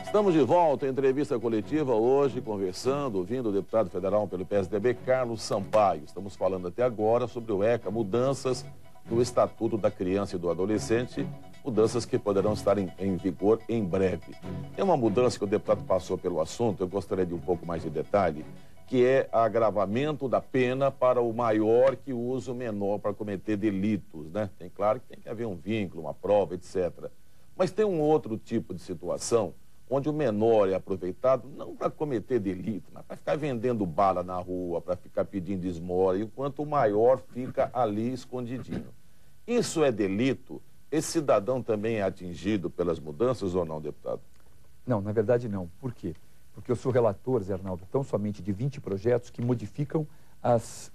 Estamos de volta em entrevista coletiva hoje, conversando, ouvindo o deputado federal pelo PSDB, Carlos Sampaio. Estamos falando até agora sobre o ECA, mudanças no Estatuto da Criança e do Adolescente, mudanças que poderão estar em vigor em breve. Tem uma mudança que o deputado passou pelo assunto, eu gostaria de um pouco mais de detalhe, que é agravamento da pena para o maior que usa o menor para cometer delitos, né? Tem claro que tem que haver um vínculo, uma prova, etc. Mas tem um outro tipo de situação onde o menor é aproveitado não para cometer delito, mas para ficar vendendo bala na rua, para ficar pedindo esmola, enquanto o maior fica ali escondidinho. Isso é delito? Esse cidadão também é atingido pelas mudanças ou não, deputado? Não, na verdade não. Por quê? Porque eu sou relator, Zé Arnaldo, tão somente de 20 projetos que modificam as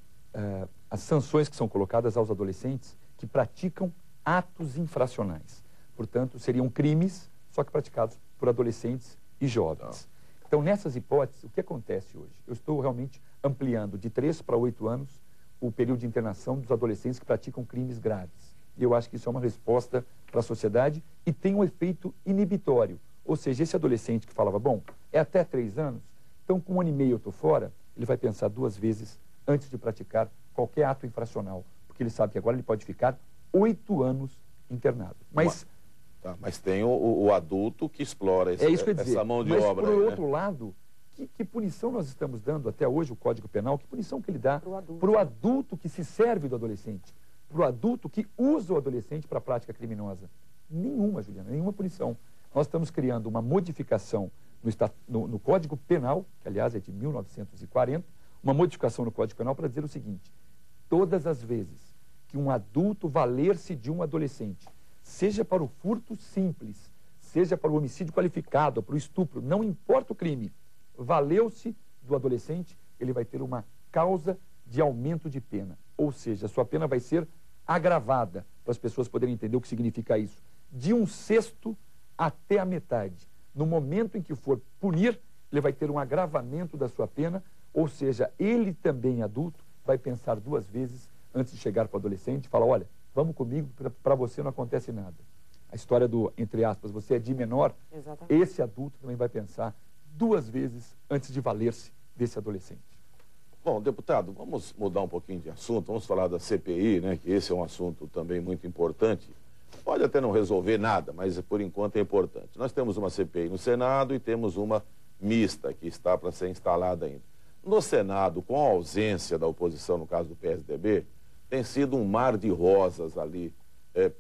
sanções que são colocadas aos adolescentes que praticam atos infracionais. Portanto, seriam crimes, só que praticados por adolescentes e jovens. Então, nessas hipóteses, o que acontece hoje? Eu estou realmente ampliando de 3 para 8 anos o período de internação dos adolescentes que praticam crimes graves. E eu acho que isso é uma resposta para a sociedade e tem um efeito inibitório. Ou seja, esse adolescente que falava, bom, é até 3 anos, então com 1 ano e meio eu estou fora, ele vai pensar 2 vezes antes de praticar qualquer ato infracional, porque ele sabe que agora ele pode ficar 8 anos internado. Mas tem o adulto que explora essa mão de obra. Mas, por aí, outro lado, que punição nós estamos dando até hoje, o Código Penal, que punição que ele dá para o adulto que se serve do adolescente, para o adulto que usa o adolescente para a prática criminosa? Nenhuma, Juliana, nenhuma punição. Nós estamos criando uma modificação no Código Penal, que aliás é de 1940, uma modificação no Código Penal para dizer o seguinte: todas as vezes que um adulto valer-se de um adolescente, seja para o furto simples, seja para o homicídio qualificado, para o estupro, não importa o crime, valeu-se do adolescente, ele vai ter uma causa de aumento de pena. Ou seja, a sua pena vai ser agravada, para as pessoas poderem entender o que significa isso. De 1/6 até a metade. No momento em que for punir, ele vai ter um agravamento da sua pena, ou seja, ele também adulto vai pensar 2 vezes antes de chegar para o adolescente e falar, olha, vamos comigo, para você não acontece nada. A história do, entre aspas, você é de menor, exatamente. Esse adulto também vai pensar 2 vezes antes de valer-se desse adolescente. Bom, deputado, vamos mudar um pouquinho de assunto, vamos falar da CPI, né, que esse é um assunto também muito importante. Pode até não resolver nada, mas por enquanto é importante. Nós temos uma CPI no Senado e temos uma mista que está para ser instalada ainda. No Senado, com a ausência da oposição, no caso do PSDB, tem sido um mar de rosas ali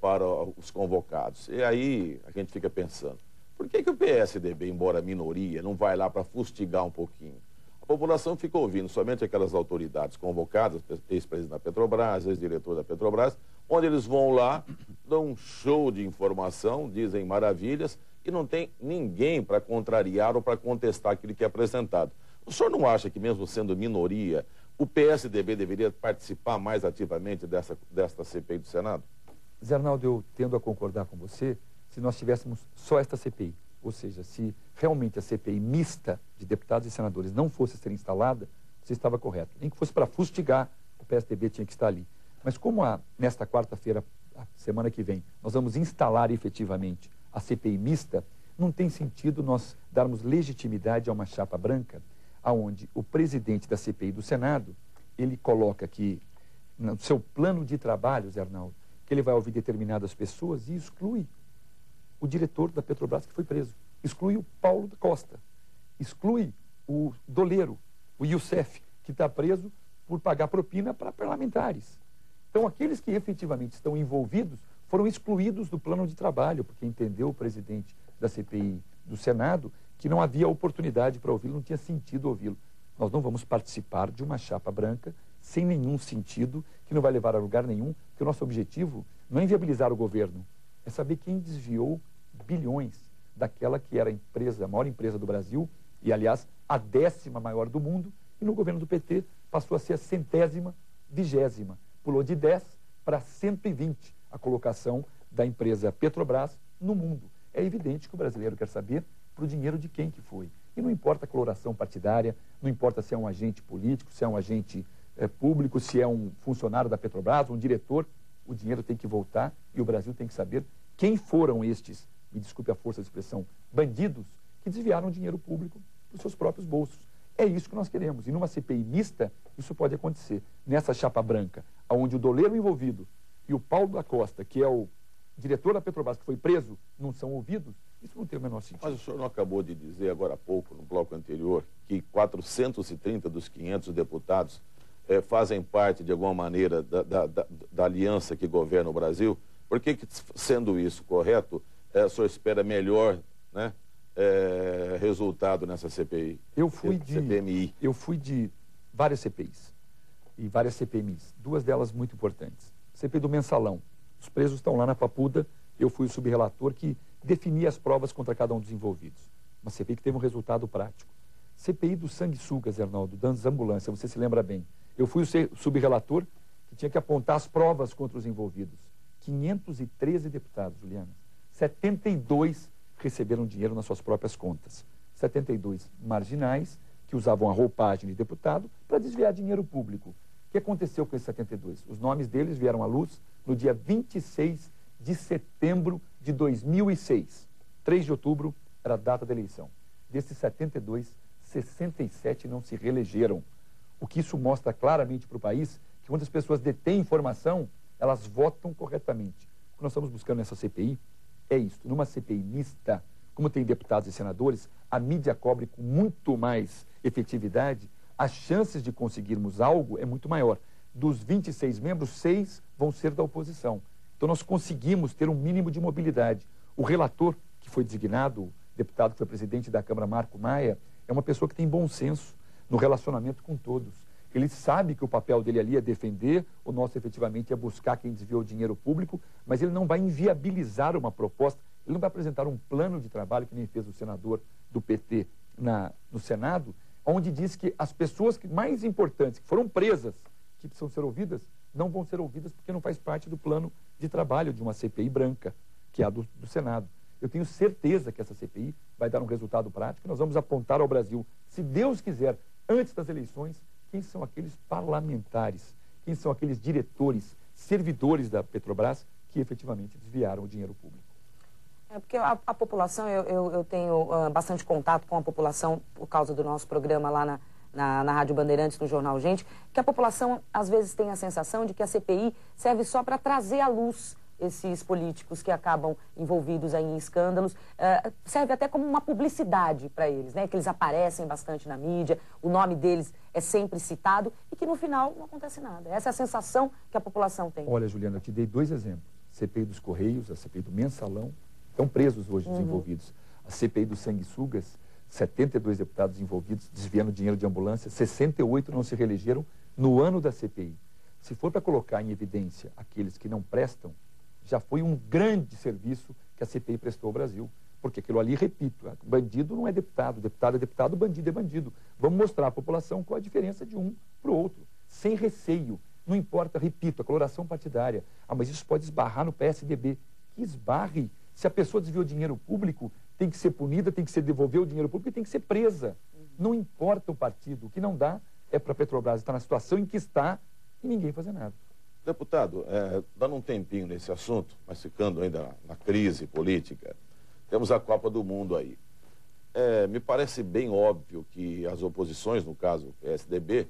para os convocados. E aí a gente fica pensando, por que o PSDB, embora minoria, não vai lá para fustigar um pouquinho? A população fica ouvindo somente aquelas autoridades convocadas, ex-presidente da Petrobras, ex-diretor da Petrobras, onde eles vão lá, dão um show de informação, dizem maravilhas, e não tem ninguém para contrariar ou para contestar aquilo que é apresentado. O senhor não acha que, mesmo sendo minoria, o PSDB deveria participar mais ativamente desta CPI do Senado? Zé Arnaldo, eu tendo a concordar com você, se nós tivéssemos só esta CPI, ou seja, se realmente a CPI mista de deputados e senadores não fosse ser instalada, você estava correto. Nem que fosse para fustigar, o PSDB tinha que estar ali. Mas como nesta quarta-feira, a semana que vem, nós vamos instalar efetivamente a CPI mista, não tem sentido nós darmos legitimidade a uma chapa branca, aonde o presidente da CPI do Senado, ele coloca que, no seu plano de trabalho, Zé Arnaldo, que ele vai ouvir determinadas pessoas e exclui o diretor da Petrobras que foi preso, exclui o Paulo da Costa, exclui o doleiro, o Youssef, que está preso por pagar propina para parlamentares. Então, aqueles que efetivamente estão envolvidos foram excluídos do plano de trabalho, porque entendeu o presidente da CPI do Senado que não havia oportunidade para ouvi-lo, não tinha sentido ouvi-lo. Nós não vamos participar de uma chapa branca sem nenhum sentido, que não vai levar a lugar nenhum, porque o nosso objetivo não é inviabilizar o governo, é saber quem desviou bilhões daquela que era a maior empresa do Brasil, e aliás, a 10ª maior do mundo, e no governo do PT passou a ser a 120ª. Pulou de 10 para 120 a colocação da empresa Petrobras no mundo. É evidente que o brasileiro quer saber para o dinheiro de quem que foi. E não importa a coloração partidária, não importa se é um agente político, se é um agente público, se é um funcionário da Petrobras, um diretor, o dinheiro tem que voltar e o Brasil tem que saber quem foram estes, me desculpe a força de expressão, bandidos que desviaram dinheiro público para os seus próprios bolsos. É isso que nós queremos. E numa CPI mista, isso pode acontecer. Nessa chapa branca, onde o doleiro envolvido e o Paulo da Costa, que é o diretor da Petrobras, que foi preso, não são ouvidos, isso não tem o menor sentido. Mas o senhor não acabou de dizer agora há pouco, no bloco anterior, que 430 dos 500 deputados fazem parte, de alguma maneira, da aliança que governa o Brasil? Por que, sendo isso correto, o senhor espera melhor, né, resultado nessa CPI? CPMI. Eu fui de várias CPIs e várias CPMIs, duas delas muito importantes. CPI do Mensalão. Os presos estão lá na Papuda, eu fui o subrelator que definia as provas contra cada um dos envolvidos. Uma CPI que teve um resultado prático. CPI dos sanguessugas, Arnaldo, das ambulâncias, você se lembra bem. Eu fui o subrelator que tinha que apontar as provas contra os envolvidos. 513 deputados, Juliana. 72 receberam dinheiro nas suas próprias contas. 72 marginais que usavam a roupagem de deputado para desviar dinheiro público. O que aconteceu com esses 72? Os nomes deles vieram à luz no dia 26 de setembro de 2006. 3 de outubro era a data da eleição. Desses 72, 67 não se reelegeram. O que isso mostra claramente para o país, que quando as pessoas detêm informação, elas votam corretamente. O que nós estamos buscando nessa CPI é isso. Numa CPI mista, como tem deputados e senadores, a mídia cobre com muito mais efetividade, as chances de conseguirmos algo é muito maior. Dos 26 membros, 6 vão ser da oposição. Então nós conseguimos ter um mínimo de mobilidade. O relator que foi designado, o deputado que foi presidente da Câmara, Marco Maia, é uma pessoa que tem bom senso no relacionamento com todos. Ele sabe que o papel dele ali é defender, o nosso efetivamente é buscar quem desviou o dinheiro público, mas ele não vai inviabilizar uma proposta, ele não vai apresentar um plano de trabalho, que nem fez o senador do PT no Senado, onde diz que as pessoas mais importantes, que foram presas, que precisam ser ouvidas, não vão ser ouvidas porque não faz parte do plano de trabalho de uma CPI branca, que é a do Senado. Eu tenho certeza que essa CPI vai dar um resultado prático, nós vamos apontar ao Brasil, se Deus quiser, antes das eleições, quem são aqueles parlamentares, quem são aqueles diretores, servidores da Petrobras que efetivamente desviaram o dinheiro público. É porque a população, eu tenho bastante contato com a população por causa do nosso programa lá na Rádio Bandeirantes, no Jornal Gente, que a população às vezes tem a sensação de que a CPI serve só para trazer à luz esses políticos que acabam envolvidos aí em escândalos, serve até como uma publicidade para eles, né? Que eles aparecem bastante na mídia, o nome deles é sempre citado e que no final não acontece nada. Essa é a sensação que a população tem. Olha, Juliana, eu te dei 2 exemplos. CPI dos Correios, a CPI do Mensalão, estão presos hoje os envolvidos. A CPI dos sanguessugas, 72 deputados envolvidos desviando dinheiro de ambulância, 68 não se reelegeram no ano da CPI. Se for para colocar em evidência aqueles que não prestam, já foi um grande serviço que a CPI prestou ao Brasil. Porque aquilo ali, repito, bandido não é deputado, deputado é deputado, bandido é bandido. Vamos mostrar à população qual a diferença de um para o outro, sem receio. Não importa, repito, a coloração partidária. Ah, mas isso pode esbarrar no PSDB. Que esbarre. Se a pessoa desviou dinheiro público, tem que ser punida, tem que ser devolver o dinheiro público e tem que ser presa. Não importa o partido. O que não dá é para a Petrobras estar na situação em que está e ninguém fazer nada. Deputado, dando um tempinho nesse assunto, mas ficando ainda na crise política, temos a Copa do Mundo aí. Me parece bem óbvio que as oposições, no caso o PSDB,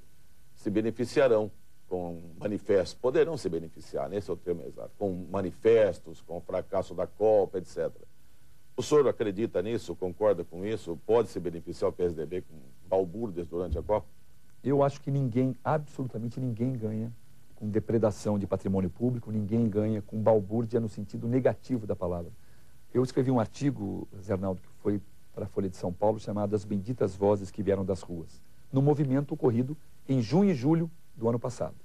se beneficiarão com manifestos, poderão se beneficiar, esse é o termo exato, com manifestos, com o fracasso da Copa, etc. O senhor acredita nisso, concorda com isso? Pode se beneficiar o PSDB com balbúrdias durante a Copa? Eu acho que ninguém, absolutamente ninguém ganha com depredação de patrimônio público, ninguém ganha com balbúrdia no sentido negativo da palavra. Eu escrevi um artigo, Zé Arnaldo, que foi para a Folha de São Paulo, chamado As Benditas Vozes que Vieram das Ruas, no movimento ocorrido em junho e julho do ano passado.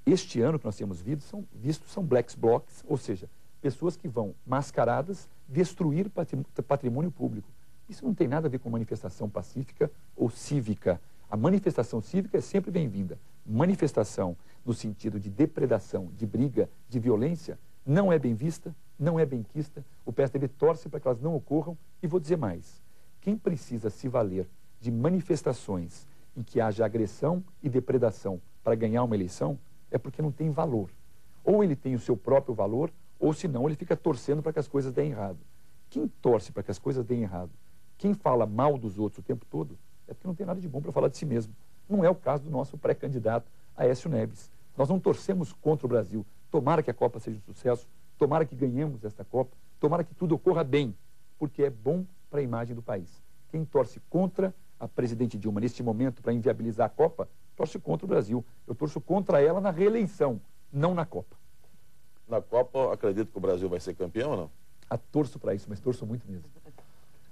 Este ano que nós temos visto são black blocs, ou seja, pessoas que vão mascaradas destruir patrimônio público. Isso não tem nada a ver com manifestação pacífica ou cívica. A manifestação cívica é sempre bem-vinda. Manifestação no sentido de depredação, de briga, de violência, não é bem vista, não é benquista. O PSDB torce para que elas não ocorram. E vou dizer mais, quem precisa se valer de manifestações em que haja agressão e depredação para ganhar uma eleição é porque não tem valor. Ou ele tem o seu próprio valor, ou senão ele fica torcendo para que as coisas deem errado. Quem torce para que as coisas deem errado, Quem fala mal dos outros o tempo todo é porque não tem nada de bom para falar de si mesmo. Não é o caso do nosso pré-candidato Aécio Neves. Nós não torcemos contra o Brasil. Tomara que a Copa seja um sucesso, tomara que ganhemos esta Copa, tomara que tudo ocorra bem, porque é bom para a imagem do país. Quem torce contra a presidente Dilma neste momento para inviabilizar a Copa, torce contra o Brasil. Eu torço contra ela na reeleição, não na Copa. Na Copa, acredito que o Brasil vai ser campeão ou não? Torço para isso, mas torço muito mesmo.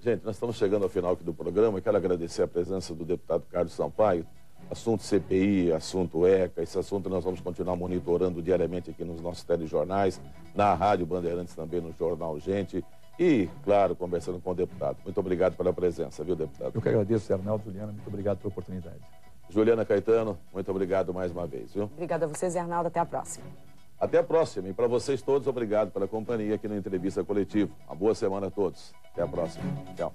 Gente, nós estamos chegando ao final aqui do programa. Eu quero agradecer a presença do deputado Carlos Sampaio. Assunto CPI, assunto ECA, esse assunto nós vamos continuar monitorando diariamente aqui nos nossos telejornais, na Rádio Bandeirantes também, no Jornal Gente e, claro, conversando com o deputado. Muito obrigado pela presença, viu, deputado? Eu que agradeço, Arnaldo, Juliana, muito obrigado pela oportunidade. Juliana Caetano, muito obrigado mais uma vez, viu? Obrigada a vocês, Arnaldo, até a próxima. Até a próxima. E para vocês todos, obrigado pela companhia aqui na Entrevista Coletiva. Uma boa semana a todos. Até a próxima. Tchau.